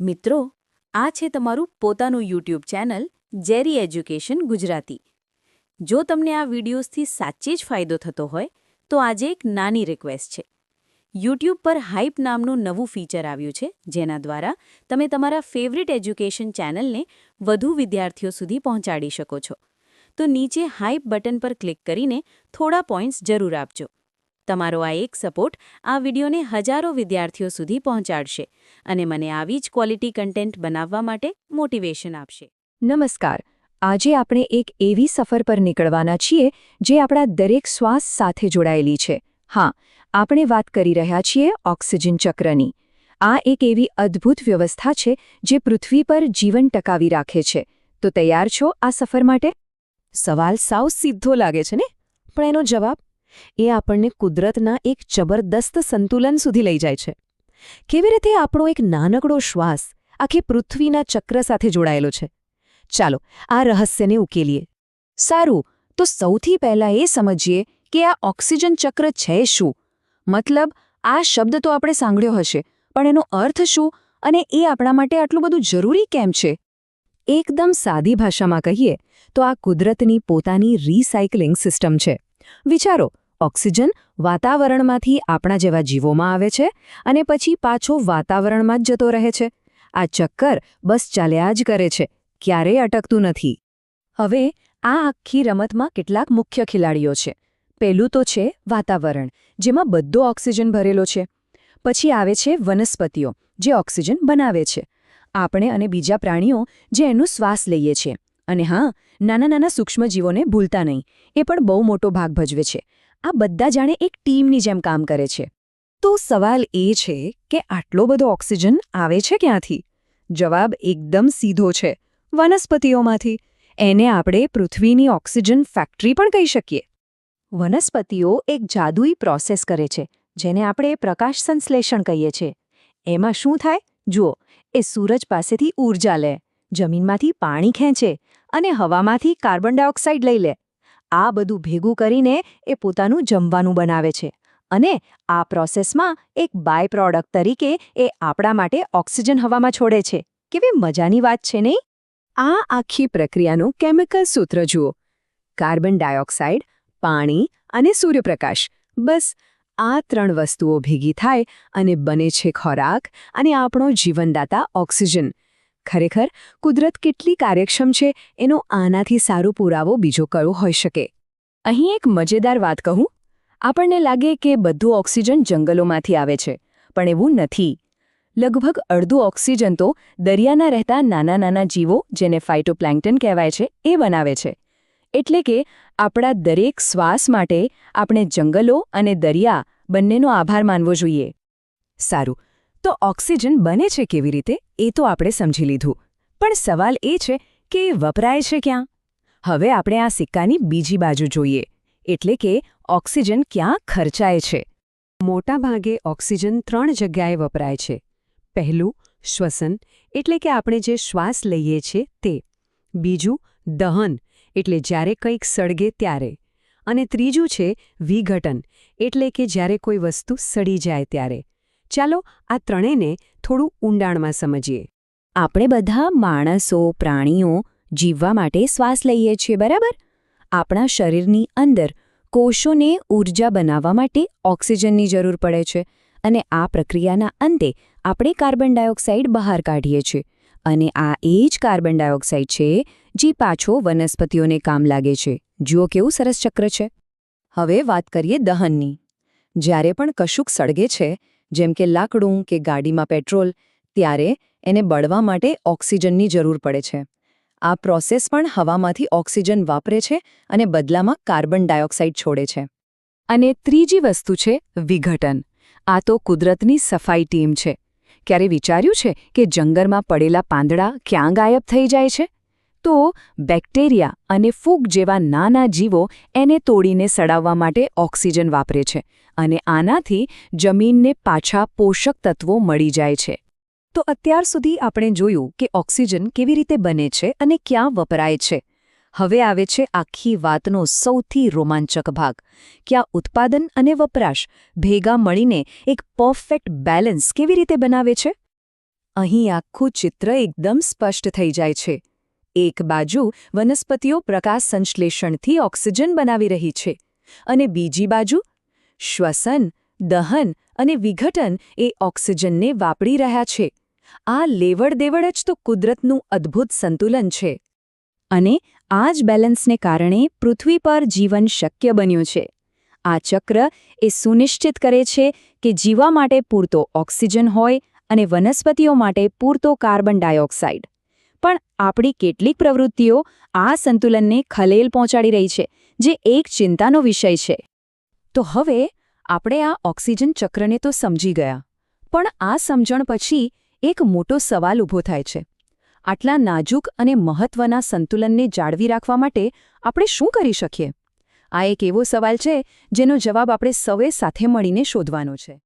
મિત્રો, આ છે તમારું પોતાનું યુટ્યુબ ચેનલ જેરી એજ્યુકેશન ગુજરાતી. જો તમને આ વિડીયોઝથી સાચે જ ફાયદો થતો હોય તો આજે એક નાની રિક્વેસ્ટ છે. યુટ્યુબ પર હાઇપ નામનું નવું ફીચર આવ્યું છે, જેના દ્વારા તમે તમારા ફેવરિટ એજ્યુકેશન ચેનલને વધુ વિદ્યાર્થીઓ સુધી પહોંચાડી શકો છો. તો નીચે હાઇપ બટન પર ક્લિક કરીને થોડા પોઈન્ટ્સ જરૂર આપજો. તમારો આ એક સપોર્ટ આ વિડીયોને હજારો વિદ્યાર્થીઓ સુધી પહોંચાડશે અને મને આવી જ ક્વોલિટી કન્ટેન્ટ બનાવવા માટે મોટિવેશન આપશે. નમસ્કાર. આજે આપણે એક એવી સફર પર નીકળવાના છીએ જે આપણા દરેક શ્વાસ સાથે જોડાયેલી છે. હા, આપણે વાત કરી રહ્યા છીએ ઓક્સિજન ચક્રની. આ એક એવી અદ્ભુત વ્યવસ્થા છે જે પૃથ્વી પર જીવન ટકાવી રાખે છે. તો તૈયાર છો આ સફર માટે? સવાલ સાવ સીધો લાગે છે ને, પણ એનો જવાબ એ આપણને કુદરતના એક જબરદસ્ત સંતુલન સુધી લઈ જાય છે. કેવી રીતે આપણો એક નાનકડો શ્વાસ આખી પૃથ્વીના ચક્ર સાથે જોડાયેલો છે? ચાલો આ રહસ્યને ઉકેલીએ. સારું, તો સૌથી પહેલાં એ સમજીએ કે આ ઓક્સિજન ચક્ર છે શું. મતલબ, આ શબ્દ તો આપણે સાંભળ્યો હશે, પણ એનો અર્થ શું અને એ આપણા માટે આટલું બધું જરૂરી કેમ છે? એકદમ સાદી ભાષામાં કહીએ તો આ કુદરતની પોતાની રિસાયકલિંગ સિસ્ટમ છે. વિચારો, ઓક્સિજન વાતાવરણમાંથી આપણા જેવા જીવોમાં આવે છે અને પછી પાછો વાતાવરણમાં જ જતો રહે છે. આ ચક્કર બસ ચાલ્યા જ કરે છે, ક્યારેય અટકતું નથી. હવે આ આખી રમતમાં કેટલાક મુખ્ય ખેલાડીઓ છે. પહેલું તો છે વાતાવરણ, જેમાં બધો ઓક્સિજન ભરેલો છે. પછી આવે છે વનસ્પતિઓ, જે ઓક્સિજન બનાવે છે. આપણે અને બીજા પ્રાણીઓ જે એનો શ્વાસ લઈએ છીએ. અને હા, નાના નાના સૂક્ષ્મજીવોને ભૂલતા નહીં, એ પણ બહુ મોટો ભાગ ભજવે છે. આ બધા જાણે એક ટીમની જેમ કામ કરે છે. તો સવાલ એ છે કે આટલો બધો ઓક્સિજન આવે છે ક્યાંથી? જવાબ એકદમ સીધો છે, વનસ્પતિઓમાંથી. એને આપણે પૃથ્વીની ઓક્સિજન ફેક્ટરી પણ કહી શકીએ. વનસ્પતિઓ એક જાદુઈ પ્રોસેસ કરે છે, જેને આપણે પ્રકાશ સંશ્લેષણ કહીએ છીએ. એમાં શું થાય? જુઓ, એ સૂરજ પાસેથી ઊર્જા લે, જમીનમાંથી પાણી ખેંચે અને હવામાંથી કાર્બન ડાયોક્સાઇડ લઈ લે. આ બધું ભેગું કરીને એ પોતાનું જમવાનું બનાવે છે. અને આ પ્રોસેસમાં એક બાય પ્રોડક્ટ તરીકે એ આપણા માટે ઓક્સિજન હવામાં છોડે છે. કેવી મજાની વાત છે નહીં? આ આખી પ્રક્રિયાનું કેમિકલ સૂત્ર જુઓ. કાર્બન ડાયોક્સાઇડ, પાણી અને સૂર્યપ્રકાશ. બસ આ ત્રણ વસ્તુઓ ભેગી થાય અને બને છે ખોરાક અને આપણો જીવનદાતા ઓક્સિજન. ખરેખર કુદરત કેટલી કાર્યક્ષમ છે એનો આનાથી સારો પુરાવો બીજો કયો હોઈ શકે? અહીં એક મજેદાર વાત કહું. આપણને લાગે કે બધું ઓક્સિજન જંગલોમાંથી આવે છે, પણ એવું નથી. લગભગ અડધું ઓક્સિજન તો દરિયાના રહેતા નાના નાના જીવો, જેને ફાઇટોપ્લેન્ક્ટન કહેવાય છે, એ બનાવે છે. એટલે કે આપણા દરેક શ્વાસ માટે આપણે જંગલો અને દરિયા બંનેનો આભાર માનવો જોઈએ. સારું, તો ઓક્સિજન બને છે કેવી રીતે એ તો આપણે સમજી લીધું. પણ સવાલ એ છે કે એ વપરાય છે ક્યાં? હવે આપણે આ સિક્કાની બીજી બાજુ જોઈએ, એટલે કે ઓક્સિજન ક્યાં ખર્ચાય છે. મોટાભાગે ઓક્સિજન 3 જગ્યાએ વપરાય છે. પહેલું, શ્વસન, એટલે કે આપણે જે શ્વાસ લઈએ છીએ તે. બીજું, દહન, એટલે જ્યારે કંઈક સળગે ત્યારે. અને ત્રીજું છે વિઘટન, એટલે કે જ્યારે કોઈ વસ્તુ સડી જાય ત્યારે. ચાલો આ ત્રણેયને થોડું ઊંડાણમાં સમજીએ. આપણે બધા માણસો, પ્રાણીઓ જીવવા માટે શ્વાસ લઈએ છીએ, બરાબર? આપણા શરીરની અંદર કોષોને ઊર્જા બનાવવા માટે ઓક્સિજનની જરૂર પડે છે. અને આ પ્રક્રિયાના અંતે આપણે કાર્બન ડાયોક્સાઇડ બહાર કાઢીએ છીએ. અને આ એ જ કાર્બન ડાયોક્સાઇડ છે જે પાછો વનસ્પતિઓને કામ લાગે છે. જુઓ કેવું સરસ ચક્ર છે. હવે વાત કરીએ દહનની. જ્યારે પણ કશુંક સળગે છે, જેમ કે લાકડું કે ગાડીમાં પેટ્રોલ, ત્યારે એને બળવા માટે ઓક્સિજનની જરૂર પડે છે. આ પ્રોસેસ પણ હવામાંથી ઓક્સિજન વાપરે છે અને બદલામાં કાર્બન ડાયોક્સાઇડ છોડે છે. અને ત્રીજી વસ્તુ છે વિઘટન. આ તો કુદરતની સફાઈ ટીમ છે. ક્યારે વિચાર્યું છે કે જંગલમાં પડેલા પાંદડા ક્યાં ગાયબ થઈ જાય છે? તો બેક્ટેરિયા અને ફૂગ જેવા નાના જીવો એને તોડીને સડાવવા માટે ઓક્સિજન વાપરે છે. અને આનાથી જમીનને પાછા પોષક તત્વો મળી જાય છે. તો અત્યાર સુધી આપણે જોયું કે ઓક્સિજન કેવી રીતે બને છે અને ક્યાં વપરાય છે. હવે આવે છે આખી વાતનો સૌથી રોમાંચક ભાગ, કે આ ઉત્પાદન અને વપરાશ ભેગા મળીને એક પરફેક્ટ બેલેન્સ કેવી રીતે બનાવે છે. અહીં આખું ચિત્ર એકદમ સ્પષ્ટ થઈ જાય છે. એક બાજુ વનસ્પતિઓ પ્રકાશ સંશ્લેષણથી ઓક્સિજન બનાવી રહી છે અને બીજી બાજુ શ્વસન, દહન અને વિઘટન એ ઓક્સિજનને વાપરી રહ્યા છે. આ લેવડ-દેવડ જ તો કુદરતનું અદ્ભુત સંતુલન છે. અને આ જ બેલેન્સને કારણે પૃથ્વી પર જીવન શક્ય બન્યું છે. આ ચક્ર એ સુનિશ્ચિત કરે છે કે જીવવા માટે પૂરતો ઓક્સિજન હોય અને વનસ્પતિઓ માટે પૂરતો કાર્બન ડાયોક્સાઇડ. પણ આપણી કેટલીક પ્રવૃત્તિઓ આ સંતુલનને ખલેલ પહોંચાડી રહી છે, જે એક ચિંતાનો વિષય છે. તો હવે આપણે આ ઓક્સિજન ચક્રને તો સમજી ગયા, પણ આ સમજણ પછી એક મોટો સવાલ ઊભો થાય છે. આટલા નાજુક અને મહત્વના સંતુલનને જાળવી રાખવા માટે આપણે શું કરી શકીએ? આ એક એવો સવાલ છે જેનો જવાબ આપણે સૌએ સાથે મળીને શોધવાનો છે.